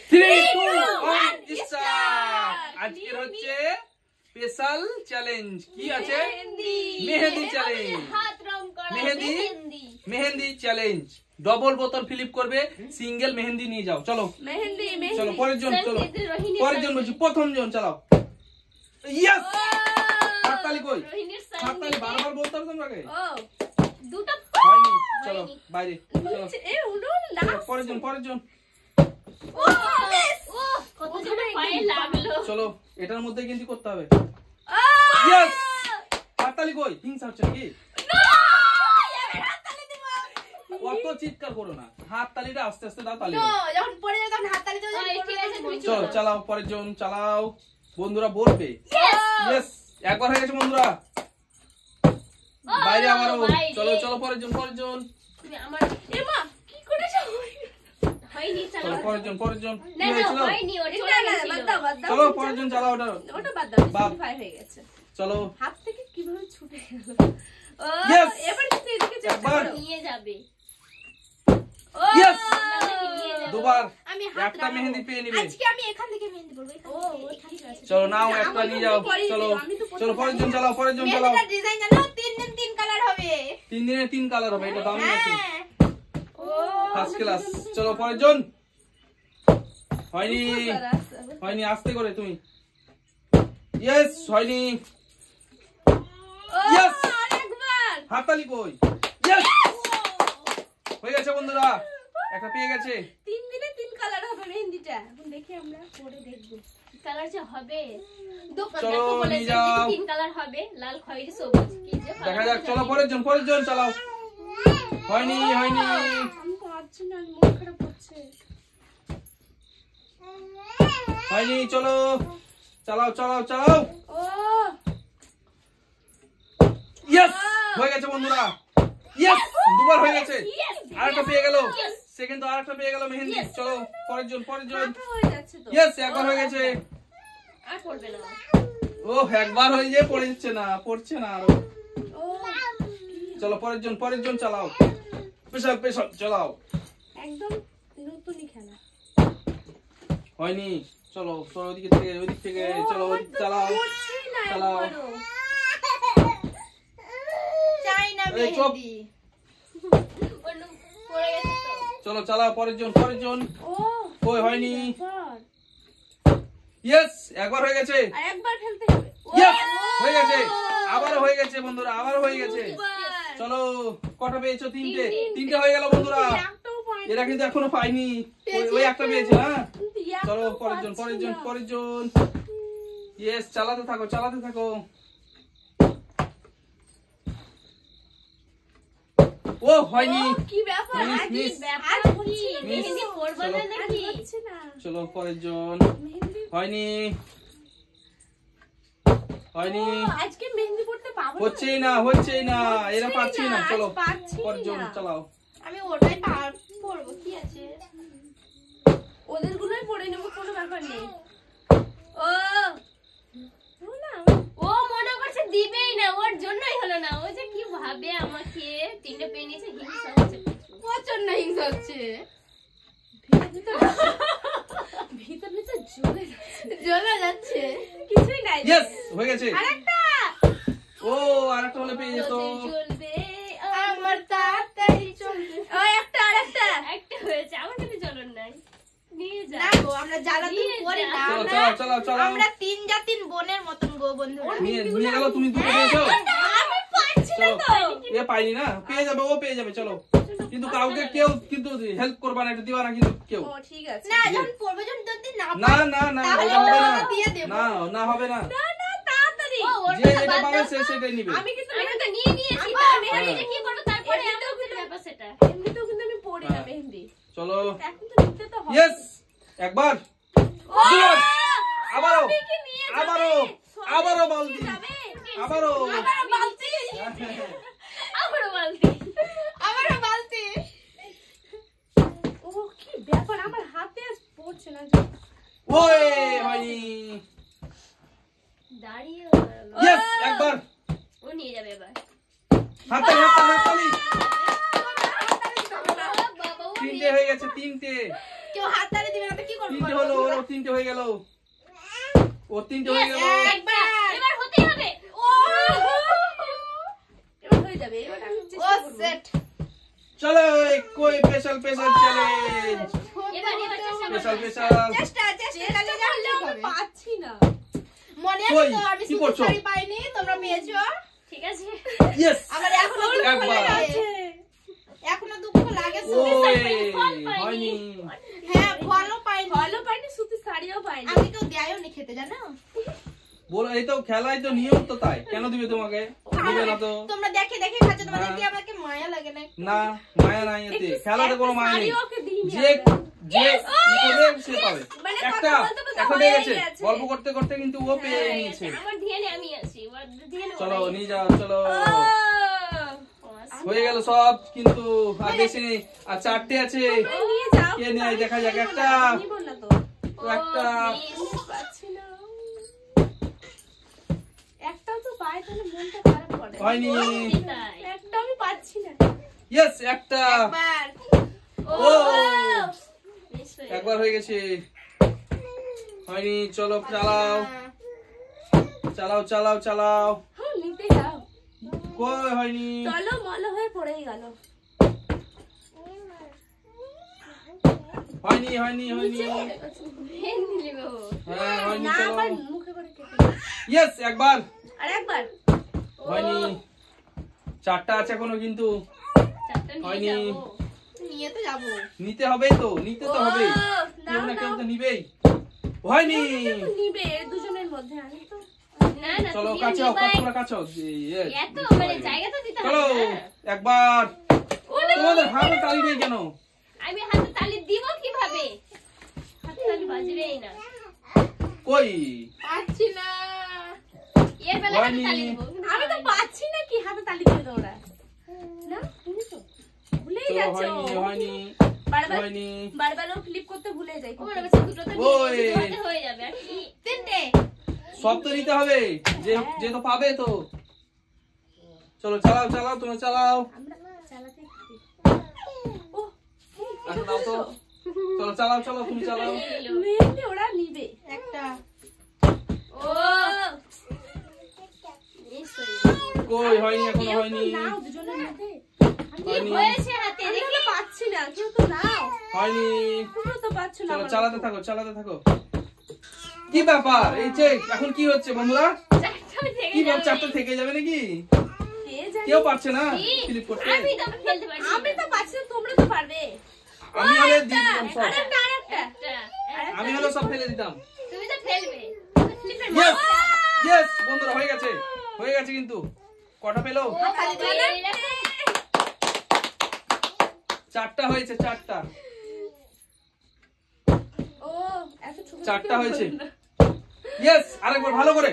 3 2 1 start. আজকের হচ্ছে special challenge. কি আছে? মেহেদি চ্যালেঞ্জ। মেহেদি চ্যালেঞ্জ। ডবল বোতল ফিলিপ করবে, সিঙ্গেল মেহেদি নিয়ে যাও। চলো চলো পরের জন, চলো পরের জন বলছি, প্রথম জন চালাও। ইয়েস, হাততালি কই? হাততালি বারবার বলতে হবে তোমাকে। দুটো হয়নি, চলো বাইরে। চলো পরের জন, পরের জন। চলো এটার মধ্যে কিন্তু করতে হবে। ইয়েস, হাততালি কই? হিংসা হচ্ছে নাকি? অত চিৎকার করো না, হাততালিটা আস্তে আস্তে দাও। তালি যখন পড়ে যায় তখন হাততালি দাও। চলো চালাও, পরের জন চালাও। বন্ধুরা বলবে। ইয়েস, একবার হয়ে গেছে বন্ধুরা। বাইরে আবারও। চলো চলো পরের জন, পরের জন। আমার এমা কি করেছো? হয়নি, চলো পরের জন, পরের জন। না না হয়নি, ওটা বাদ দাও, বাদ দাও। চলো পরের জন চালাও। ওটা বাদ দাও, ফাই হয়ে গেছে। চলো হাত থেকে কিভাবে ছুটে গেল? ইয়েস, এবার কিন্তু এদিকে চেষ্টা করো, নিয়ে যাবে। ইয়েস, দুবার আমি একটা মেহেদি পেয়ে নিবে। আজকে আমি এখান থেকে মেহেদি পড়ব। ঠিক আছে, চলো নাও একটা নিয়ে যাও। চলো চলো পরের জন চালাও, পরের জন চালাও। মেহেদিটার ডিজাইন জানো? 3 দিন 3 কালার হবে। 3 দিনে 3 কালার হবে, এটা দামি আছে। ও ফার্স্ট ক্লাস। চলো পরের জন। হয়নি, হয়নি, আস্তে করে তুমি। ইয়েস, হয়নি। ইয়েস, আরেকবার। হাততালি কই? ইয়েস, হয়ে গেছে বন্ধুরা, একটা পেয়ে গেছে। 3 দিনে 3 কালার হবে মেহেদিটা। এখন দেখি আমরা পরে দেখব কালার যে হবে। চলো নিয়ে যাও। 3 কালার হবে, লাল, খয়েরি, সবুজ। কি যে দেখা যাক। চলো পরের জন, পরের জন চালাও। হয়নি, হয়নি। আমি পারছি না, মন খারাপ হচ্ছে। হয়নি, চলো চালাও চালাও চালাও। ও ইয়েস, হয়ে গেছে বন্ধুরা। ইয়েস, দুবার হয়ে গেছে। আরেকটা পেয়ে গেল। সেকেন্ড তো আরেকটা পেয়ে গেল মেহেদি। চলো পরের জন, পরের জন। হয়ে যাচ্ছে তো। ইয়েস, একবার হয়ে গেছে। আর পড়বে না। ও একবার হয়ে যায়, পড়ে যাচ্ছে না, পড়ছে না আরো। ও চলো পরের জন, পরের জন চালাও। স্পেশাল স্পেশাল চালাও। একদম নতুনই খেলা। হয়নি, চলো চলো ওদিকে থেকে, ওদিক থেকে। চলো ওদিক চালাও চালাও। চাই না এই চুপ। মেহেদি। অন্য পড়ে গেছে তো। চলো চালাও পরের জন, পরের জন। ও কই? হয়নি। স্যার ইয়েস, একবার হয়ে গেছে। আর একবার ফেলতে হবে। ইয়েস, হয়ে গেছে। আবারও হয়ে গেছে বন্ধুরা, আবারও হয়ে গেছে। চলো কটা পেয়েছো? 3টে। 3টে হয়ে গেল বন্ধুরা। এরা কিন্তু এখনো পাইনি। ওই একটা পেয়েছে। হ্যাঁ চলো পরের জন, পরের জন, পরের জন। ইয়েস, চালাতে থাকো, চালাতে থাকো। ও হয়নি। কি ব্যাপার? মিস, আজ মিস। ব্যাপার কি? মিস। মেহেদি পড়বে না নাকি? চলো পরের জন। হয়নি, হয়নি। আজকে মেহেদি পড়তে পাবো না। হচ্ছেই না, হচ্ছেই না, এরা পারছেই না। চলো পরের জন চালাও। আমি ওটাই পড়বো, কি আছে? ওদের গুলোই পড়ে নেবো, কোনো ব্যাপার নেই। ও মনে করছে দিবেই না, ওর জন্যই হলো না। ও যে কি ভাবে আমাকে। 3টে পেয়ে নিয়েছে, হিংসা হচ্ছে, প্রচন্ড হিংসা হচ্ছে। ভিতর ভিতর জ্বলে যাচ্ছে, কিছুই নাই। ইয়েস, হয়ে গেছে। আরেকটা। ও আরেকটা হলে পেয়ে যেত। জ্বলবে আমার তাড়াতাড়ি চলবে। ও একটা, আরেকটা একটা হয়েছে। আমার কাছে জ্বলন নাই। নিয়ে যা। না গো, আমরা জ্বালাতন করি না। চলো চলো চলো। আমরা 3 জাতির বোনের মতন গো বন্ধুরা। নিয়ে গেল। তুমি দুটো পেয়েছো। আমি পারছি না তো। এ পাইনি না, পেয়ে যাবে, ও পেয়ে যাবে। চলো কিন্তু কাউকে কেউ কিন্তু হেল্প করবা না, এটা দিবা না কিন্তু কেউ। ও ঠিক আছে। না যখন পড়বে যখন যদি না না না না, তাহলে হবে না। দিয়ে দেব। না না, হবে না। না না, তাড়াতাড়ি। যে যেটা পাবে সে সেটাই নিবে। আমি কিন্তু মেহেদি নিয়ে নিয়েছি। আমি মেহেদিটা কি করব তারপরে এমনিতেও কিন্তু ব্যাপার সেটা। এমনিতেও কিন্তু আমি পড়ি না মেহেদি। চলো এখন তো নিতে তো হবে। ইয়েস, একবার দুবার, আবারও সবকে নিয়ে যাবে। আবারও বালতি, আবারও বালতি, আবারও বালতি, আবারও বালতি। ও কি ব্যাপার, আমার হাতে পড়ছে না। ওই হয়নি। দাঁড়িয়ে ইয়েস, একবার। ও নিয়ে যাবে এবার। হাততালি, হাততালি, হাততালি। বাবা ও 3টে হয়ে গেছে, 3টে। কেউ হাত তালি দিবে না তো কি করব? তিনটে হলো, ওর তিনটে হয়ে গেল, ওর তিনটে হয়ে গেল। এবার হতেই হবে। ও এবার হয়ে যাবে, এবার আমি চেষ্টা করব। সেট। চলো कोई স্পেশাল স্পেশাল চ্যালেঞ্জ, এবার স্পেশাল স্পেশাল। চেষ্টা চালিয়ে যাও, আমি পাচ্ছি না। মনে কই, আছে তো আমি কি সুতি করছো? শাড়ি পাইনি, তোমরা পেয়েছো। ঠিক আছে। ইয়েস, আমার এখনো দুঃখ একবার। লাগে, এখনো দুঃখ লাগে। ওই ফল পাইনি। হয়নি। হ্যাঁ, ফলও পাইনি, সুতি শাড়িও পাইনি। আমি কেউ দেয়ও নি খেতে, জানো? বলো, এই তো খেলাই তো নিয়ম তো, তাই কেন দিবে তোমাকে? দিবে না তো। তোমরা দেখে দেখে খাচ্ছ, তোমাদের কি আমাকে মায়া লাগে না? না, মায়া নাই এতে, খেলাতে কোনো মায়া নেই। শাড়িও ওকে দিইনি যে আমরা। যে ই করবে সে পাবে। মানে একটা কথা বলতে বলতে এখন হয়ে পেয়ে গেছে, গেছে। গল্প করতে করতে কিন্তু ও পেয়ে নিয়েছে। আমার ধ্যানে আমি আছি। ওর ধ্যানে চলো ওরাই নিয়ে যাও, চলো। আছে। হয়ে গেল সব, কিন্তু আর বেশি নেই, আর চারটে আছে। তোমরা নিয়ে যাও। কে নেয় দেখা যাক। একটা, নিব না তো। একটা। please। পাচ্ছি না। একটাও তো পাই, তাহলে মনটা খারাপ করে। হয়নি। তাই। একটাও আমি পাচ্ছি না। ইয়েস, একটা। একবার। ও মিস হয়ে একবার হয়ে গেছে, হয়নি। চলো চালাও চালাও চালাও চালাও। হ্যাঁ, নিতে যাও। কই হয়নি। চলো, মল হয়ে পড়েই গেল। হয়নি হয়নি হয়নি। ভেঙে দিলি গো। হ্যাঁ হয়নি। না, চলো। আবার মুখে করে কেটে দাও। ইয়েস, একবার। আর একবার। হয়নি। চারটা আছে এখনো কিন্তু। চারটা নিয়ে হয়নি। যাবো। নিয়ে তো যাবো। নিতে হবে তো, নিতে তো হবে। কেউ না কেউ তো নিবেই। হয়নি। নিবে দুজনের মধ্যে, আমি তো না না চলো তুমিও কাছে হও, নিবাই। তোমরা কাছে হও। Yes, এত বুঝতে মানে পারিনি। জায়গা তো দিতে চলো হবে না। একবার। তোমাদের হাতে তালি নেই কেন? আমি হাতে তালি দিব কিভাবে? হাতে তালি বাজবেই না। কই পাচ্ছি না। এর বেলা হাতে হয়নি। তালি দিব। আমি তো পাচ্ছি না, কি হাতে তালি দিয়ে দাও ওরা। না, তুমি তো ভুলেই চলো, যাচ্ছ। হয়নি হয়নি বারবার হয়নি। বারবার ফ্লিপ করতে ভুলে যাই। ও মনে হচ্ছে দুটো তো ওই। নিয়ে হাতে হয়ে যাবে আর কি। তিনটে। সব তো নিতে হবে, যে তো পাবে তো। চলো চালাও চালাও, তোমরা চালাও। আমরা চালাতে থাকি। ও, এখন দাও তো। চলো চালাও চালাও, তুমি চালাও। মেহেন্দি ওরা নিবে। একটা। ও মিস হয়ে গেছে। কই হয়নি, এখনো কেউ হয়নি। তো নাও দুজনের মধ্যে। কি হয়নি। হয়েছে হাতে আমি দেখি? তো পাচ্ছি না, কেউ তো নাও। হয়নি। তোমরা তো পাচ্ছ না। চলো আমার চালাতে মতো। থাকো, চালাতে থাকো। কি ব্যাপার, এই যে এখন কি হচ্ছে বন্ধুরা? চারটা থেকে কি ব্যাপার, যাবে। চারটা থেকে যাবে নাকি? কে জানে? কেউ পারছে না কি? ক্লিক করতে। আমি তো ফেলতে পারছি না। আমি তো পাচ্ছি না, তোমরা তো পারবে। আমি হলে দিয়ে দিতাম সব। আরেকটা, আরেকটা। একটা। আমি হলে সব ফেলে দিতাম। তুমি তো ফেলবে। ফ্লিপের ইয়েস ইয়েস বন্ধুরা, হয়ে গেছে, হয়ে গেছে কিন্তু। কটা পেলো? খালি দাও না। চারটা হয়েছে, চারটা। ও, এত ছোট ছোট চারটা করে হয়েছে। বললো না। ইয়েস, আরেকবার ভালো করে।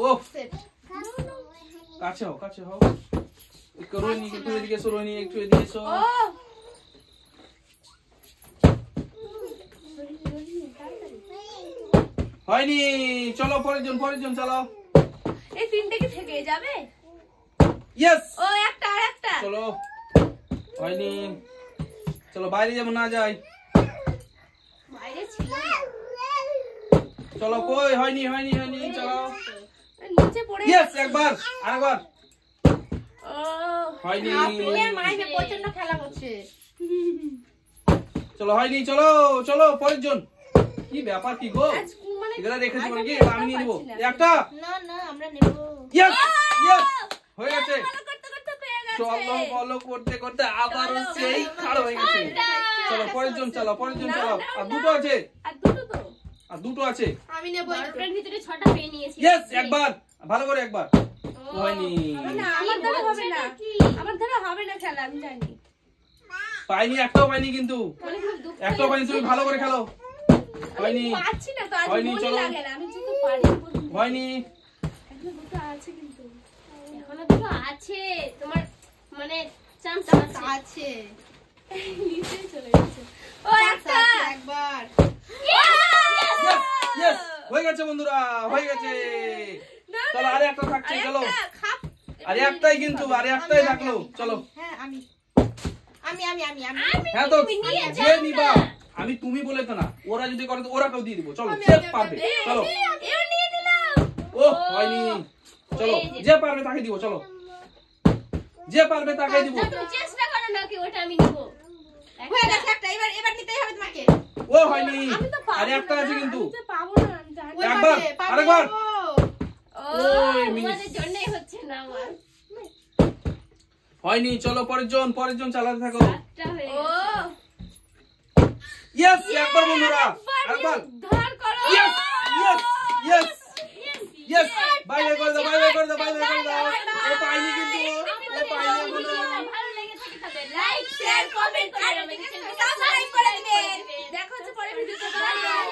ও সেট। কাছে হও, কাছে হও। একটু রোহিণী, একটু এদিকে এসো, রোহিণী একটু এদিকে এসো। ও, হয়নি। চলো পরের জন, পরের জন চালাও। এই তিনটে কি থেকে যাবে? ইয়েস, ও, একটা, আরেকটা। চলো। হয়নি। চলো বাইরে যেমন না যাই। বাইরে ছিল না। চলো কই হয়নি হয়নি হয়নি, চালাও। নিচে পড়ে ইয়েস, একবার, আরেকবার। ও, হয়নি। আপেলের মাইনে প্রচন্ড খেলা করছে। চলো হয়নি, চলো চলো পরের জন। কি ব্যাপার কি গো? আজ মানে এগুলা রেখেছি আজ মানে কি? আমি আমি নিয়ে নেবো। পাচ্ছি না। একটা। না না, আমরা নেব। ইয়েস ইয়েস, হয়ে গেছে। ভালো করতে করতে পেয়ে গেছে। চলো বলো করতে করতে আবারও সেই খাড়া হয়ে গেছে। চলো পরের জন চালাও, পরের জন চালাও। আর দুটো আছে, আর দুটো তো। আর দুটো আছে। আমি নেব। বারোটার ভিতরে 6টা পেয়ে নিয়েছি। ইয়েস, একবার ভালো করে একবার। হয়নি। না, আমার দ্বারা হবে না। আমার দ্বারা হবে না খেলা, আমি জানি। পাইনি, একটাও পাইনি কিন্তু। মানে খুব দুঃখ একটাও পাইনি, তুমি ভালো করে খেলো। হয়নি আমি পাচ্ছি না তো, আজ হয়নি, মনে চলো। লাগে না। আমি যেহেতু পারি বলতে। হয়নি। এখনো দুটো আছে কিন্তু। এখনো দুটো আছে। তোমার মানে চান্স আছে। আছে। নিচে চলে গেছে। ও, একটা। একবার। ইয়েস ইয়েস, হয়ে গেছে বন্ধুরা, হয়ে গেছে। না, চলো আরে একটা থাকছে, চলো। আরেকটা, খাপ। আরে একটাই কিন্তু, আরে একটাই থাকলো। চলো হ্যাঁ, আমি আমি আমি আমি আমি হ্যাঁ তো তুমি নিয়ে যে যাও নিবা না। আমি তুমি বলে তো না, ওরা যদি করে তো ওরাকেও দিয়ে দিব। চলো আমি, যে আমি, পারবে আমি, চলো। এও নিয়ে নিলাম। ও হয়নি, চলো এই যে। যে পারবে তাকে দিব। চলো যে পারবে তাকে দিব। না, তুমি চেষ্টা করো না কি ওটা আমি নিব। হয়ে গেছে একটা, এবার এবার নিতেই হবে তোমাকে। ও হয়নি, আমি তো পাবো আরে একটা না, আছে কিন্তু। আমি তো পাবো না, আমি জানি। ওই একবার, পাবে, আরেকবার। ও। ও ওই মিস। তোমাদের জন্যই হচ্ছে না আমার। হয়নি, চলো পরের জন চালাতে থাকো। একটা হয়ে ও গেছে। ইয়েস, একবার বন্ধুরা, আরেকবার। ধার করো। Yes yes yes yes, Yes! Bye bye করে দাও, বাই বাই করে দাও, বাই বাই করে দাও। ও পাইনি কিন্তু, ও পাইনি এখনো। ভালো লেগে থাকে তবে লাইক শেয়ার কমেন্ট আর সাবস্ক্রাইব করে দিবেন। দেখা হচ্ছে পরের ভিডিওতে। Bye bye.